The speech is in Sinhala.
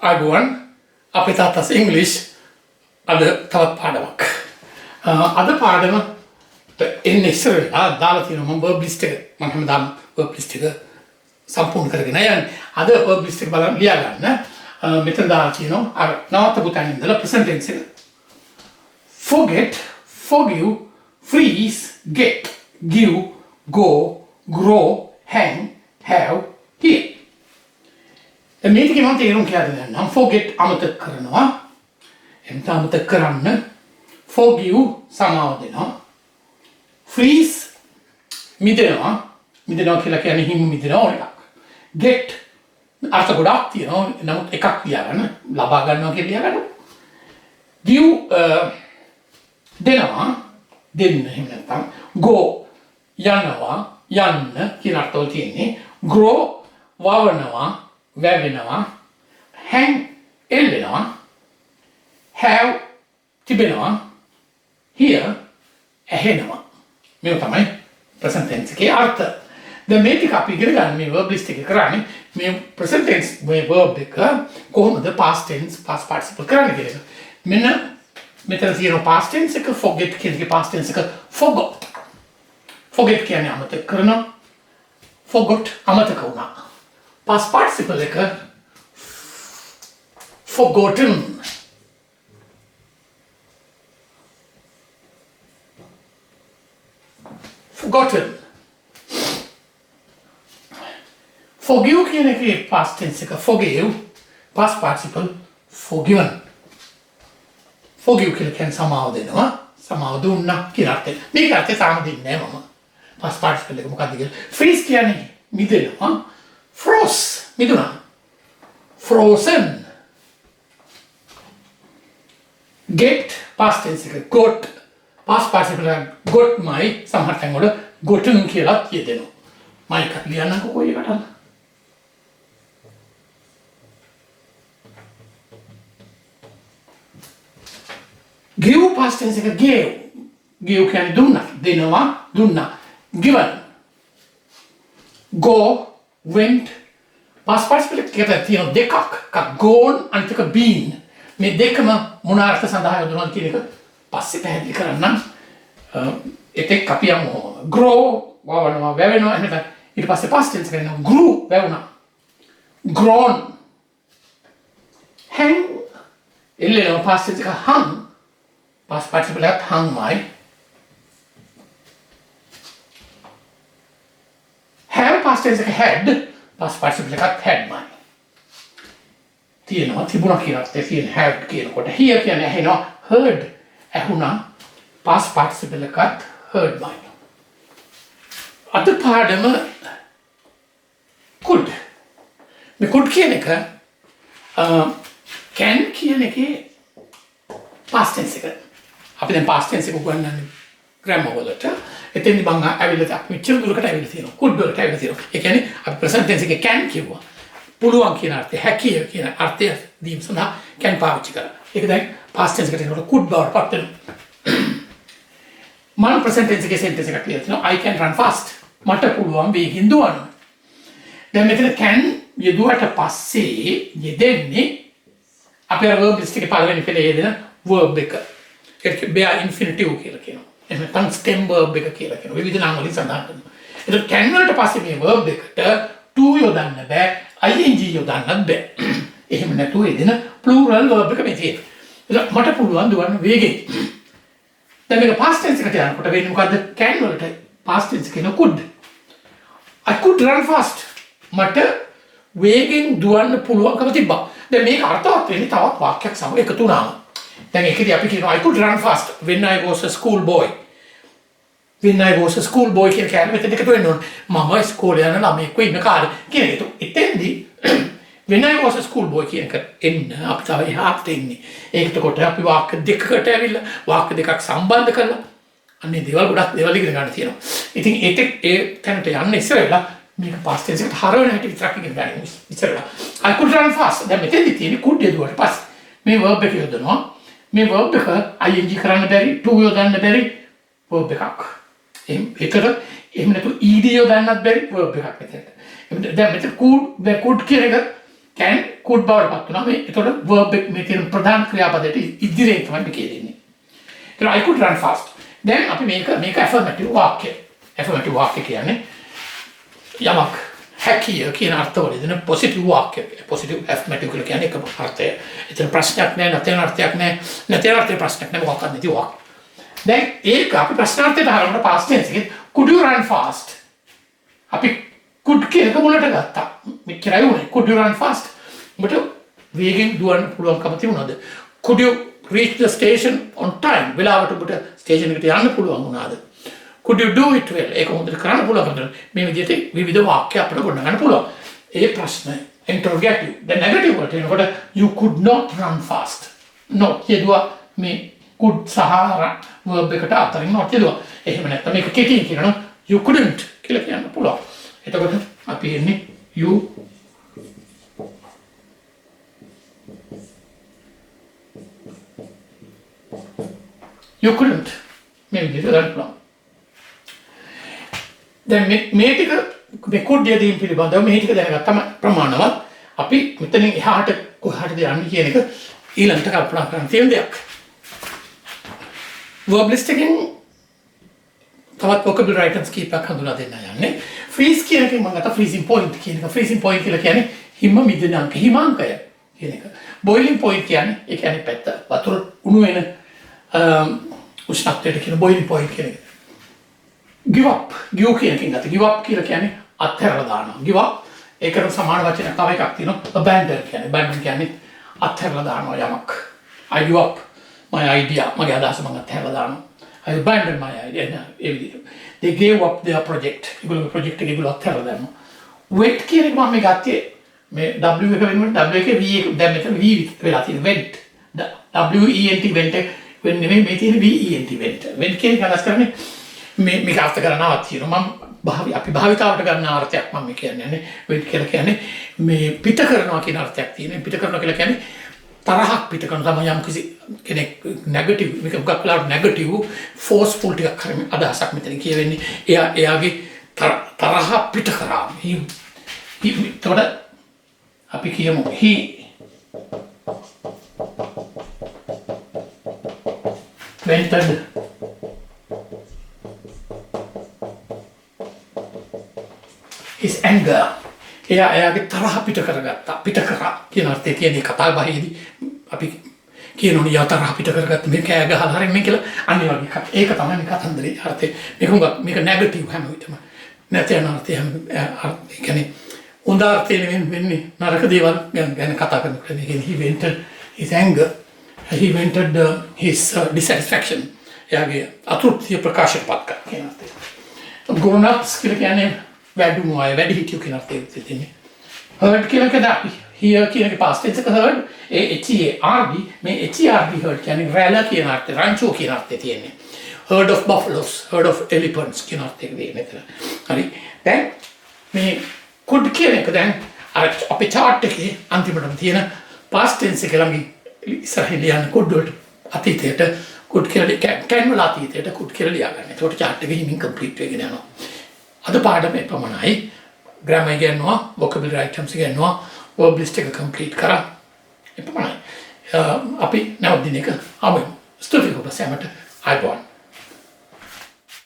ආගුවන් අපේ තාත්තස් ඉංග්‍රීසි අද තවත් පාඩමක්. අද පාඩම එන්නේ ඉස්සරලා දාලා තියෙනවා මම verb list එක. මම හැමදාම verb list එක සම්පූර්ණ කරගෙන යන්නේ. අද verb list එක බලන්න ලියා ගන්න. මෙතන දාලා තියෙනවා අර නවත්ත පුතන් ඉඳලා present tense එක. Forget, forgive, freeze, get, give, go, grow, hang, have, hear. මේ ටිකේ මම තේරුම් කියලා දෙන්නම්. forget අමතක කරනවා. එතන අමතක කරන්න. forgive සමාව දෙනවා. freeze මිදෙනවා. මිදෙනවා කියලා කියන්නේ හිම මිදෙනවා එකක්. get අර්ථ ගොඩක් තියෙනවා. නමුත් එකක් ලියාගන්න. ලබා ගන්නවා කියලා ලියාගන්න. give දෙනවා. දෙන්න එහෙම නැත්නම් go යනවා යන්න කියන අර්ථවල තියෙන්නේ. grow වවනවා වැවෙනවා. hang එල්ලෙනවා. have තිබෙනවා. hear ඇහෙනවා. මේ තමයි present tense එකේ අර්ථ. දැන් මේ ටික අපි ඉගෙන ගන්න මේ verb list එකේ කරන්නේ මේ present tense මේ verb එක කොහොමද past tense past participle කරන්නේ කියන එක. මෙන්න මෙතන තියෙන past tense එක forget කියන එකේ past tense එක forgot. forget කියන්නේ අමතක කරනවා. forgot අමතක වුණා. past participle එක forgotten. forgotten. forgive කියන එකේ past tense එක forgive past participle forgiven. forgive කියලා කියන්නේ සමාව දෙනවා. සමාව දුන්නා කියලා අර්ථය. මේක අර්ථය තාම දෙන්නේ නැහැ මම. past participle එක මොකක්ද කියලා. freeze කියන්නේ මිදෙනවා. froze මිදුණා. frozen. get past tense එක got past participle got my සමහර තැන් වල gotten කියලා කියදෙනවා. මම එක ලියන්නකෝ කොයි එකටද? give past tense එක gave. give කියන්නේ දුන්නා. දෙනවා දුන්නා. given. go went past participle එකට තියෙන දෙකක්. එකක් gone අනිත් එක been. මේ දෙකම මොන අර්ථ සඳහා යොදනවද කියන එක පස්සේ පැහැදිලි කරන්නම්. එතෙක් අපි යමු grow වවනවා වැවෙනවා එහෙනම් ඊට පස්සේ past tense කරනවා grew වැවුණා. grown. hang එල්ලෙනවා past tense එක hung. past participle එක hung my. have past tense එක had. past participle එක had my. තියෙනවා තිබුණා කියලා තියෙන have කියනකොට here කියන්නේ ඇහෙනවා heard ඇහුණා past participle එකත් heard by. අද පාඩම could. මේ could කියන එක can කියන එකේ past tense එක. අපි දැන් past tense එක උගන්වන්නේ grammar වලට. එතෙන්දි මම ඇවිල්ලා අපි මෙච්චර දුරකට ඇවිල්ලා තියෙනවා. could වලට ඇවිල්ලා තියෙනවා. ඒ කියන්නේ අපි present tense එකේ can කිව්වා. පුළුවන් කියන අර්ථය හැකිය කියන අර්ථය දීම සඳහා can පාවිච්චි කරා. ඒක දැන් past tense එකට එනකොට could බවට පත් වෙනවා. මම present tense එකේ sentence එකක් ලියලා තිනවා I can run fast. මට පුළුවන් වේගෙන් දුවන්න. දැන් මෙතන can යෙදුවට පස්සේ යෙදෙන්නේ අපේ verb list එකේ පළවෙනි පෙළේ යෙදෙන verb එක. ඒක bear infinitive කියලා කියනවා. එහෙම නැත්නම් stem verb එක කියලා කියනවා. විවිධ නාම වලින් සඳහන් කරනවා. ඒක can වලට පස්සේ මේ verb එකට to යොදන්න බෑ. ing යොදන්නත් බෑ. එහෙම නැතුව එදින plural verb එක මේ තියෙනවා. මට පුළුවන් දුවන්න වේගෙන්. දැන් මේක past tense එකට යනකොට වෙන්නේ මොකද්ද? can වලට past tense කියන could. I could run fast. මට වේගෙන් දුවන්න පුළුවන්කම තිබ්බා. දැන් මේක අර්ථවත් වෙන්නේ තවත් වාක්‍යයක් සමග එකතු වුණාම. දැන් ඒකදී අපි කියනවා I could run fast when I was a school boy. when I was a school boy කියන කෑල්ල මෙතන එකතු වෙන්න ඕන. මම ඉස්කෝලේ යන ළමයෙක් වෙ ඉන්න කාලේ කියන එක. එතෙන්දී when I was a school boy කියන එක එන්න අපි තව එහාට එන්නේ. ඒකට කොට අපි වාක්‍ය දෙකකට ඇවිල්ලා වාක්‍ය දෙකක් සම්බන්ධ කරලා අන්නේ දේවල් ගොඩක් දේවල් ඉගෙන ගන්න තියෙනවා. ඉතින් ඒ තැනට යන්න ඉස්සෙල්ලා මේක past tense එකට හරවන හැටි විතරක් ඉගෙන ගන්න ඉස්සෙල්ලා. I could run fast. දැන් මෙතෙන්දී තියෙන්නේ could යදුවට පස්සේ මේ verb එක යොදනවා. මේ verb එක ing කරන්න බැරි, to යොදන්න බැරි verb එකක්. ඒකට එහෙම නැතු ed යොදන්නත් බැරි verb එකක් මෙතනට. දැන් මෙතන could කියන එක can could බවට පත් වෙනවා. මේ එතකොට verb එක මේ තියෙන ප්‍රධාන ක්‍රියාපදයට ඉදිරියෙන් තමයි මේ කියන්නේ. එතකොට I could run fast. දැන් අපි මේක affirmative වාක්‍ය. affirmative වාක්‍ය කියන්නේ යමක් හැකිය කියන අර්ථවල දෙන positive වාක්‍ය. positive affirmative කියලා කියන්නේ එක අර්ථය. එතන ප්‍රශ්නයක් නැහැ, නැත්නම් අර්ථයක් නැහැ. නැත්නම් අර්ථය ප්‍රශ්නයක් නැහැ මොකක්ද නැති වාක්‍ය. දැන් ඒක අපි ප්‍රශ්නාර්ථයට හරවන්න past tense එකේ could you run fast? අපි could කියන එක මුලට ගත්තා. මෙච්චරයි උනේ. could you run fast? ඔබට වේගෙන් දුවන්න පුළුවන්කම තිබුණාද? could you reach the station on time? වෙලාවට ඔබට ස්ටේෂන් එකට යන්න පුළුවන් වුණාද? could you do it well? ඒක හොඳට කරන්න පුළුවන්කම මේ විදිහට විවිධ වාක්‍ය අපිට ගොඩනගන්න පුළුවන්. ඒ ප්‍රශ්න interrogative. The negative වලට එනකොට you could not run fast. not කියදුවා මේ could සහ verb එකට අතරින් not කියදුවා. එහෙම නැත්නම් මේක කෙටියෙන් කියනවා you couldn't කියලා කියන්න පුළුවන්. එතකොට අපි එන්නේ you couldn't මේ විදිහට ගන්න පුළුවන්. දැන් මේ ටික මේ could යදීන් පිළිබඳව මේ ටික දැනගත්තම ප්‍රමාණවත් අපි මෙතනින් එහාට කොහාටද යන්නේ කියන එක ඊළඟට කල්පනා කරන්න තියෙන දෙයක්. verb list එකෙන් තවත් vocabulary items කීපයක් හඳුනා දෙන්න යන්නේ. freeze කියන එකෙන් මම ගත්තා freezing point කියන එක. freezing point කියලා කියන්නේ හිම මිදෙන අංක හිමාංකය කියන එක. boiling point කියන්නේ ඒ කියන්නේ පැත්ත වතුර උණු වෙන උෂ්ණත්වයට කියන boiling point කියන එක. give up give කියන එකෙන් ගත්තා. give up කියලා කියන්නේ අත්හැරලා දානවා. give up ඒකට සමාන වචන තව එකක් තියෙනවා abandon කියන්නේ. abandon කියන්නේ අත්හැරලා දානවා යමක්. I give up my idea මගේ අදහස මම අත්හැරලා දානවා. I abandoned my idea. They gave up their project. ඒගොල්ලෝ project එක ඒගොල්ලෝ අත්හැරලා දානවා. went කියන එක මම මේ ගත්තේ මේ W එක වෙනුවට W එකේ V එක දැන් මෙතන V වෙලා තියෙන went. WENT went වෙන්නේ නෙමෙයි මේ තියෙන VENT went. went කියන එක අදහස් කරන්නේ මේක අර්ථ කරනවක් තියෙනවා. මම අපි භාවිතාවට ගන්න අර්ථයක් මම කියන්නේ went කියලා කියන්නේ මේ පිට කරනවා කියන අර්ථයක් තියෙනවා. පිට කරනවා කියලා කියන්නේ තරහක් පිට කරන තමයි යම් කිසි කෙනෙක් නෙගටිව් මේක මොකක් වෙලාවට නෙගටිව් ෆෝස්ෆුල් ටිකක් කරමින් අදහසක් මෙතන කියවෙන්නේ එයාගේ තරහ පිට කරා. එතකොට අපි කියමු he vented his anger. එයාගේ තරහ පිට කරගත්තා. පිට කරා කියන අර්ථය තියෙන කතා බහේදී අපි කියනෝනේ යා තරහ පිට කරගත්ත මේ කෑ ගහලා හරින් මේ කියලා අනිත් වගේ එකක්. ඒක තමයි මේ කතන්දරේ අර්ථය. මේක නෙගටිව් හැම විටම. නැත්නම් අර්ථය හැම ඒ කියන්නේ හොඳ අර්ථය වෙන්නේ නරක දේවල් ගැන කතා කරනකොට මේ he vented his anger, he vented his dissatisfaction. එයාගේ අතෘප්තිය ප්‍රකාශපත් කරන කියන අර්ථය. grown ups කියලා කියන්නේ වැඩුණු අය වැඩි හිටියෝ කියන අර්ථය තියෙන්නේ. heard කියලා කියන්නේ here කියන එක past tense එක heard HERD මේ HERD heard කියන්නේ රැළ කියන අර්ථය රංචුව කියන අර්ථය තියෙන්නේ. heard of buffaloes, heard of elephants කියන අර්ථය දෙන්නේ මෙතන. හරි. දැන් මේ could කියන එක දැන් අර අපේ chart එකේ අන්තිමටම තියෙන past tense එක ළඟින් ඉස්සරහින් ලියන could වලට අතීතයට could කියලා can වල අතීතයට could කියලා ලියා ගන්න. ඒකට chart එක හිමින් complete වෙගෙන යනවා. අද පාඩමේ පමණයි grammar ඉගෙනනවා vocabulary items ඉගෙනනවා verb list එක complete කරා එපමණයි අපි නැවත දිනක ආවෙමු ස්තුතියි ඔබ සැමට අයබෝන්